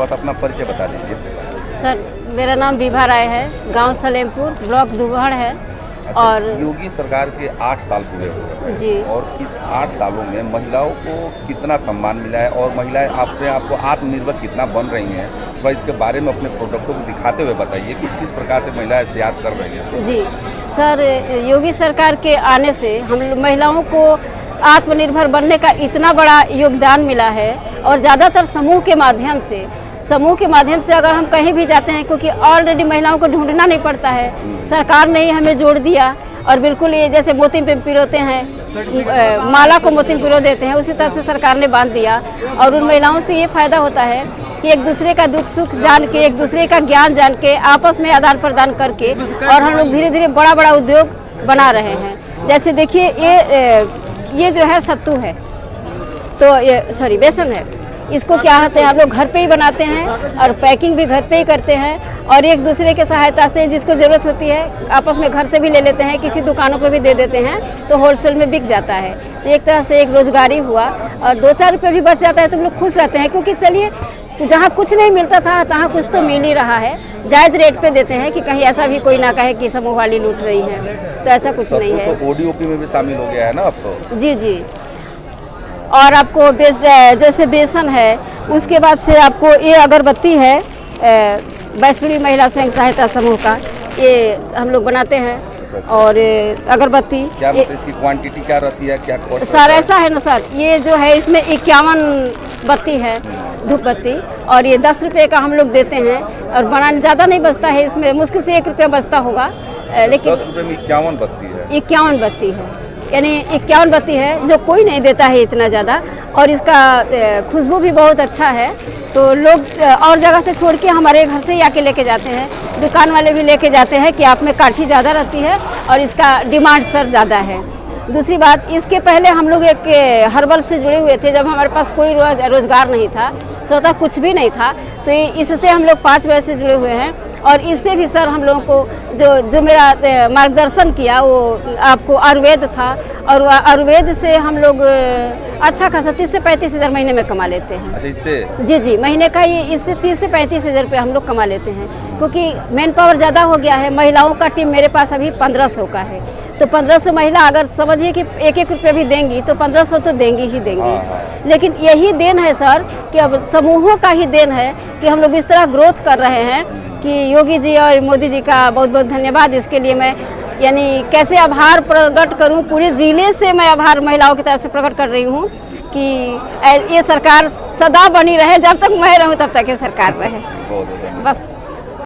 थोड़ा सा अपना परिचय बता दीजिए। सर, मेरा नाम विभा राय है, गांव सलेमपुर, ब्लॉक दुबहड़ है। अच्छा, और योगी सरकार के 8 साल पूरे हुए हैं जी, और इस 8 सालों में महिलाओं को कितना सम्मान मिला है और महिलाएं अपने आप को आत्मनिर्भर कितना बन रही हैं, थोड़ा इसके बारे में अपने प्रोडक्टों को दिखाते हुए बताइए कि किस प्रकार से महिलाएं तैयार कर रही हैं। जी सर, योगी सरकार के आने से हम महिलाओं को आत्मनिर्भर बनने का इतना बड़ा योगदान मिला है। और ज़्यादातर समूह के माध्यम से अगर हम कहीं भी जाते हैं, क्योंकि ऑलरेडी महिलाओं को ढूंढना नहीं पड़ता है, सरकार ने ही हमें जोड़ दिया। और बिल्कुल ये जैसे मोती में पिरोते हैं, माला को मोती में पिरो देते हैं, उसी तरह से सरकार ने बांध दिया। और उन महिलाओं से ये फायदा होता है कि एक दूसरे का दुख सुख जान के, एक दूसरे का ज्ञान जान के, आपस में आदान प्रदान करके, और हम लोग धीरे धीरे बड़ा बड़ा उद्योग बना रहे हैं। जैसे देखिए, ये जो है सत्तू है, तो ये बेसन है। इसको क्या होते हैं, हम लोग घर पे ही बनाते हैं और पैकिंग भी घर पे ही करते हैं। और एक दूसरे के सहायता से जिसको ज़रूरत होती है आपस में घर से भी ले लेते हैं, किसी दुकानों पे भी दे देते हैं, तो होलसेल में बिक जाता है। तो एक तरह से एक रोजगारी हुआ और 2-4 रुपये भी बच जाता है, तो हम लोग खुश रहते हैं। क्योंकि चलिए, जहाँ कुछ नहीं मिलता था तहाँ कुछ तो मिल ही रहा है। जायज़ रेट पे देते हैं कि कहीं ऐसा भी कोई ना कहे कि समूह वाली लूट रही है, तो ऐसा कुछ नहीं है। तो ओडीओपी में भी शामिल हो गया है ना अब तो? जी जी। और आपको जैसे बेसन है, उसके बाद से आपको ये अगरबत्ती है, वैष्णवी महिला स्वयं सहायता समूह का, ये हम लोग बनाते हैं। और अगरबत्ती क्या मतलब इसकी क्वांटिटी क्या रहती है, क्या कॉस्ट? सर ऐसा है ना सर, ये जो है इसमें 51 बत्ती है, धूप बत्ती, और ये 10 रुपये का हम लोग देते हैं। और बनाने ज़्यादा नहीं बचता है, इसमें मुश्किल से 1 रुपया बचता होगा, लेकिन 10 रुपये में 51 बत्ती है। 51 बत्ती है, यानी 51 बत्ती है, जो कोई नहीं देता है इतना ज़्यादा। और इसका खुशबू भी बहुत अच्छा है, तो लोग और जगह से छोड़ के हमारे घर से ही आके लेके जाते हैं। दुकान वाले भी लेके जाते हैं कि आप में काठी ज़्यादा रहती है और इसका डिमांड सर ज़्यादा है। दूसरी बात, इसके पहले हम लोग एक हर्बल से जुड़े हुए थे, जब हमारे पास कोई रोज़गार नहीं था, स्वतः कुछ भी नहीं था, तो इससे हम लोग 5 वर्ष से जुड़े हुए हैं। और इससे भी सर हम लोगों को जो मेरा मार्गदर्शन किया, वो आपको आयुर्वेद था, और आयुर्वेद से हम लोग अच्छा खासा 30 से 35 हज़ार महीने में कमा लेते हैं। अच्छा, इससे? जी, महीने का ये इससे 30 से 35 हज़ार रुपये हम लोग कमा लेते हैं। क्योंकि मैन पावर ज़्यादा हो गया है, महिलाओं का टीम मेरे पास अभी 1500 का है। तो 1500 महिला अगर समझिए कि 1-1 रुपये भी देंगी, तो 1500 तो देंगी ही देंगी। लेकिन यही देन है सर, कि अब समूहों का ही देन है कि हम लोग इस तरह ग्रोथ कर रहे हैं, कि योगी जी और मोदी जी का बहुत बहुत धन्यवाद। इसके लिए मैं यानी कैसे आभार प्रकट करूं, पूरे ज़िले से मैं आभार महिलाओं की तरफ से प्रकट कर रही हूं कि ये सरकार सदा बनी रहे, जब तक मैं रहूं तब तक ये सरकार रहे। बस।